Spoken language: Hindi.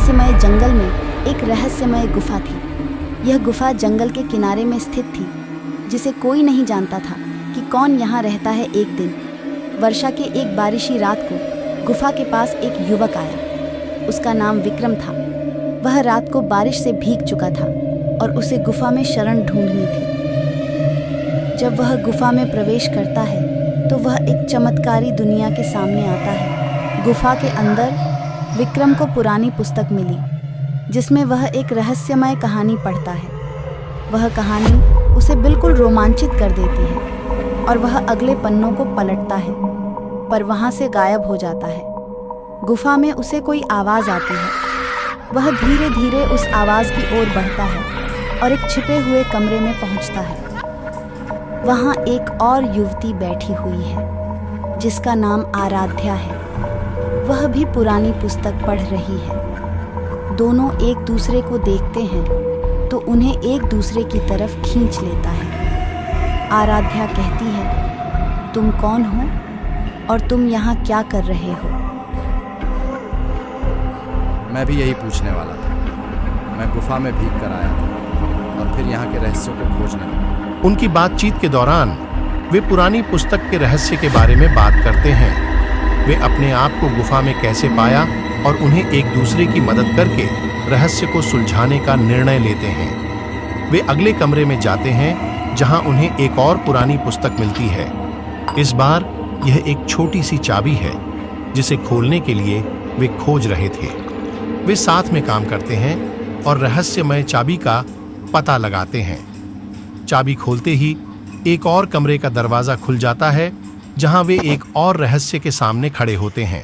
रहस्यमय जंगल में एक रहस्यमय गुफा थी। यह गुफा जंगल के किनारे में स्थित थी, जिसे कोई नहीं जानता था कि कौन यहाँ रहता है। एक दिन वर्षा के एक बारिशी रात को गुफा के पास एक युवक आया। उसका नाम विक्रम था। वह रात को बारिश से भीग चुका था और उसे गुफा में शरण ढूंढनी थी। जब वह गुफा में प्रवेश करता है तो वह एक चमत्कारी दुनिया के सामने आता है। गुफा के अंदर विक्रम को पुरानी पुस्तक मिली, जिसमें वह एक रहस्यमय कहानी पढ़ता है। वह कहानी उसे बिल्कुल रोमांचित कर देती है और वह अगले पन्नों को पलटता है, पर वहाँ से गायब हो जाता है। गुफा में उसे कोई आवाज़ आती है। वह धीरे धीरे उस आवाज़ की ओर बढ़ता है और एक छिपे हुए कमरे में पहुँचता है। वहाँ एक और युवती बैठी हुई है, जिसका नाम आराध्या है। वह भी पुरानी पुस्तक पढ़ रही है। दोनों एक दूसरे को देखते हैं तो उन्हें एक दूसरे की तरफ खींच लेता है। आराध्या कहती है, तुम कौन हो और तुम यहाँ क्या कर रहे हो? मैं भी यही पूछने वाला था। मैं गुफा में भीग कर आया था और फिर यहाँ के रहस्यों को खोजने लगा। उनकी बातचीत के दौरान वे पुरानी पुस्तक के रहस्य के बारे में बात करते हैं। वे अपने आप को गुफा में कैसे पाया और उन्हें एक दूसरे की मदद करके रहस्य को सुलझाने का निर्णय लेते हैं। वे अगले कमरे में जाते हैं, जहां उन्हें एक और पुरानी पुस्तक मिलती है। इस बार यह एक छोटी सी चाबी है, जिसे खोलने के लिए वे खोज रहे थे। वे साथ में काम करते हैं और रहस्यमय चाबी का पता लगाते हैं। चाबी खोलते ही एक और कमरे का दरवाजा खुल जाता है, जहां वे एक और रहस्य के सामने खड़े होते हैं।